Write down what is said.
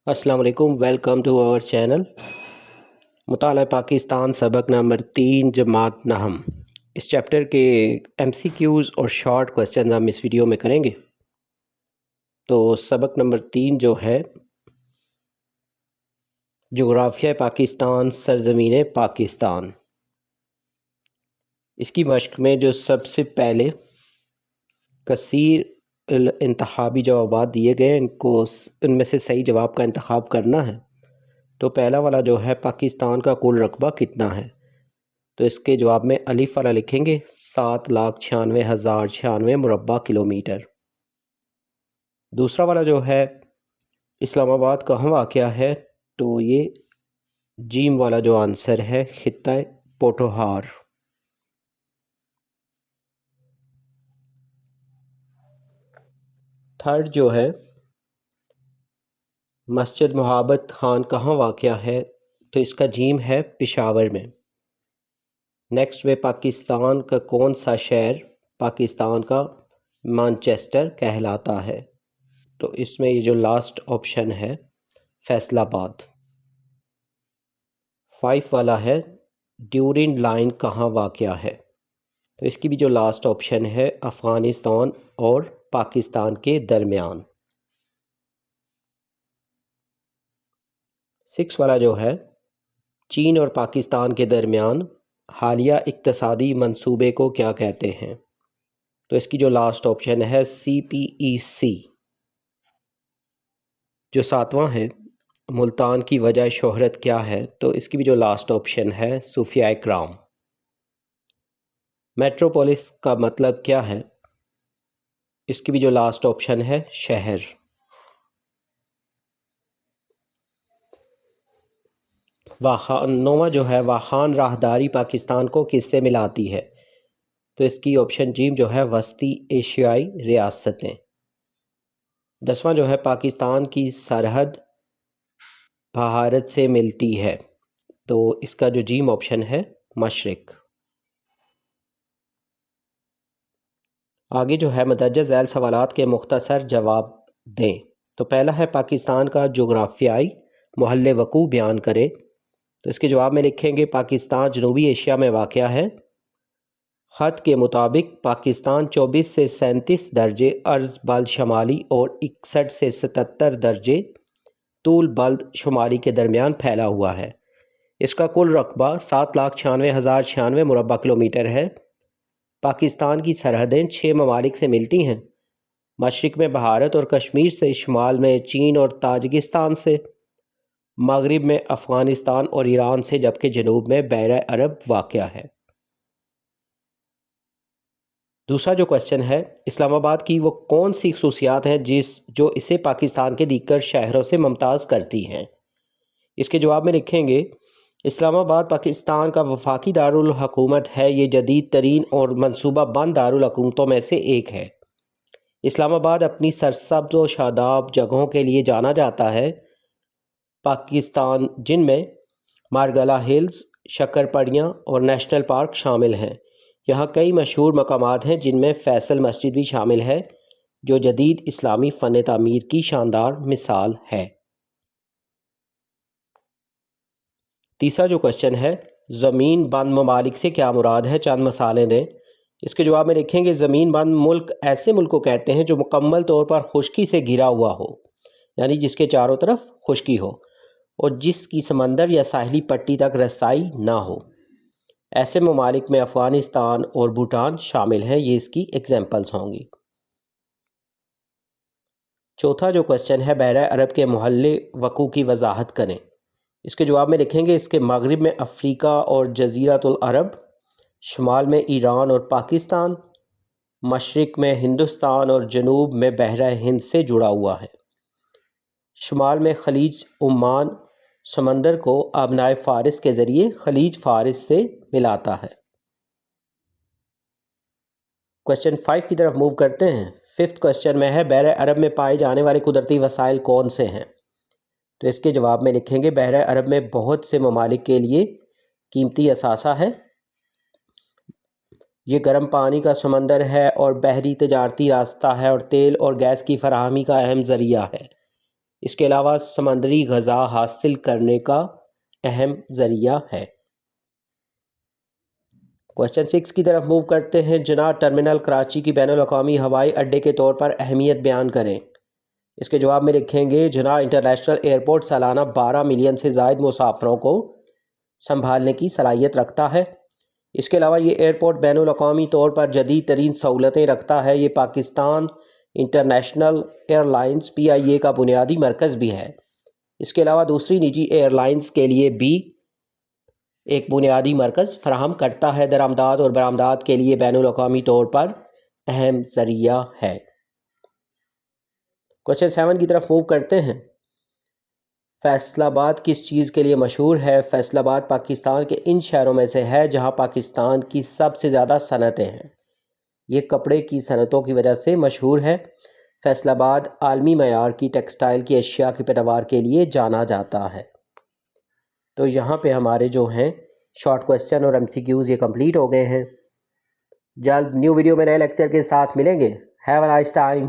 السلام علیکم، welcome to our channel مطالعہ پاکستان سبق نمبر 3 جماعت نہم۔ اس چیپٹر کے ایم سی کیوز اور شارٹ کوسچنز ہم اس ویڈیو میں کریں گے۔ تو سبق نمبر 3 جو ہے جغرافیہ پاکستان، سرزمین پاکستان، اس کی مشق میں جو سب سے پہلے کثیر انتخابی جوابات دیے گئے ان میں سے صحیح جواب کا انتخاب کرنا ہے۔ تو پہلا والا جو ہے پاکستان کا کل رقبہ کتنا ہے، تو اس کے جواب میں الف والا لکھیں گے 7,96,096 مربع کلومیٹر۔ دوسرا والا جو ہے اسلام آباد کہاں واقع ہے، تو یہ جیم والا جو آنسر ہے خطہ پوٹوہار۔ تھرڈ جو ہے مسجد محابت خان کہاں واقع ہے، تو اس کا جیم ہے پشاور میں۔ نیکسٹ وے پاکستان کا کون سا شہر پاکستان کا مانچسٹر کہلاتا ہے، تو اس میں یہ جو لاسٹ آپشن ہے فیصل آباد۔ 5 والا ہے ڈیورنڈ لائن کہاں واقع ہے، تو اس کی بھی جو لاسٹ آپشن ہے افغانستان اور پاکستان کے درمیان۔ 6 والا جو ہے چین اور پاکستان کے درمیان حالیہ اقتصادی منصوبے کو کیا کہتے ہیں، تو اس کی جو لاسٹ آپشن ہے CPEC۔ جو 7واں ہے ملتان کی وجہ شہرت کیا ہے، تو اس کی بھی جو لاسٹ آپشن ہے صوفیاء کرام۔ میٹروپولس کا مطلب کیا ہے، اس کی بھی جو لاسٹ آپشن ہے شہر۔ نواں جو ہے واخان راہداری پاکستان کو کس سے ملاتی ہے، تو اس کی آپشن جیم جو ہے وسطی ایشیائی ریاستیں۔ 10واں جو ہے پاکستان کی سرحد بھارت سے ملتی ہے، تو اس کا جو جیم آپشن ہے مشرق۔ آگے جو ہے مدرجہ ذیل سوالات کے مختصر جواب دیں۔ تو پہلا ہے پاکستان کا جغرافیائی محل وقوع بیان کریں، تو اس کے جواب میں لکھیں گے پاکستان جنوبی ایشیا میں واقع ہے۔ خط کے مطابق پاکستان 24 سے 37 درجے عرض بلد شمالی اور 61 سے 77 درجے طول بلد شمالی کے درمیان پھیلا ہوا ہے۔ اس کا کل رقبہ 7,96,096 مربع کلومیٹر ہے۔ پاکستان کی سرحدیں 6 ممالک سے ملتی ہیں، مشرق میں بھارت اور کشمیر سے، شمال میں چین اور تاجکستان سے، مغرب میں افغانستان اور ایران سے، جبکہ جنوب میں بحیرہ عرب واقع ہے۔ دوسرا جو کوشچن ہے اسلام آباد کی وہ کون سی خصوصیات ہیں جو اسے پاکستان کے دیگر شہروں سے ممتاز کرتی ہیں، اس کے جواب میں لکھیں گے اسلام آباد پاکستان کا وفاقی دارالحکومت ہے، یہ جدید ترین اور منصوبہ بند دارالحکومتوں میں سے ایک ہے۔ اسلام آباد اپنی سرسبز و شاداب جگہوں کے لیے جانا جاتا ہے پاکستان، جن میں مارگلا ہلز، شکر پڑیاں اور نیشنل پارک شامل ہیں۔ یہاں کئی مشہور مقامات ہیں جن میں فیصل مسجد بھی شامل ہے، جو جدید اسلامی فن تعمیر کی شاندار مثال ہے۔ تیسرا جو کوشچن ہے زمین بند ممالک سے کیا مراد ہے، چند مثالیں دیں، اس کے جواب میں لکھیں گے زمین بند ملک ایسے ملک کو کہتے ہیں جو مکمل طور پر خشکی سے گھرا ہوا ہو، یعنی جس کے چاروں طرف خشکی ہو اور جس کی سمندر یا ساحلی پٹی تک رسائی نہ ہو۔ ایسے ممالک میں افغانستان اور بھوٹان شامل ہیں، یہ اس کی ایگزامپلز ہوں گی۔ چوتھا جو کوشچن ہے بحیرہ عرب کے محل وقوع کی وضاحت کریں، اس کے جواب میں لکھیں گے اس کے مغرب میں افریقہ اور جزیرۃ العرب، شمال میں ایران اور پاکستان، مشرق میں ہندوستان اور جنوب میں بحیرہ ہند سے جڑا ہوا ہے۔ شمال میں خلیج عمان سمندر کو آبنائے فارس کے ذریعے خلیج فارس سے ملاتا ہے۔ کوشچن 5 کی طرف موو کرتے ہیں۔ 5th کوشچن میں ہے بحیرہ عرب میں پائے جانے والے قدرتی وسائل کون سے ہیں، تو اس کے جواب میں لکھیں گے بحیرہ عرب میں بہت سے ممالک کے لیے قیمتی اثاثہ ہے، یہ گرم پانی کا سمندر ہے اور بحری تجارتی راستہ ہے اور تیل اور گیس کی فراہمی کا اہم ذریعہ ہے۔ اس کے علاوہ سمندری غذا حاصل کرنے کا اہم ذریعہ ہے۔ کوسچن 6 کی طرف موو کرتے ہیں۔ جناح ٹرمینل کراچی کی بین الاقوامی ہوائی اڈے کے طور پر اہمیت بیان کریں۔ اس کے جواب میں لکھیں گے جناح انٹرنیشنل ایئرپورٹ سالانہ 12 ملین سے زائد مسافروں کو سنبھالنے کی صلاحیت رکھتا ہے۔ اس کے علاوہ یہ ایئرپورٹ بین الاقوامی طور پر جدید ترین سہولتیں رکھتا ہے۔ یہ Pakistan international air lines PIA کا بنیادی مرکز بھی ہے۔ اس کے علاوہ دوسری نجی ایئر لائنز کے لیے بھی ایک بنیادی مرکز فراہم کرتا ہے۔ درآمدات اور برآمدات کے لیے بین الاقوامی طور پر اہم ذریعہ ہے۔ کوسچن 7 کی طرف موو کرتے ہیں۔ فیصل آباد کس چیز کے لیے مشہور ہے؟ فیصل آباد پاکستان کے ان شہروں میں سے ہے جہاں پاکستان کی سب سے زیادہ صنعتیں ہیں۔ یہ کپڑے کی صنعتوں کی وجہ سے مشہور ہے۔ فیصل آباد عالمی معیار کی ٹیکسٹائل کی اشیاء کی پیداوار کے لیے جانا جاتا ہے۔ تو یہاں پہ ہمارے جو ہیں شارٹ کوسچن اور MCQs یہ کمپلیٹ ہو گئے ہیں۔ جلد نیو ویڈیو میں نئے لیکچر کے ساتھ ملیں گے۔ Have a nice time.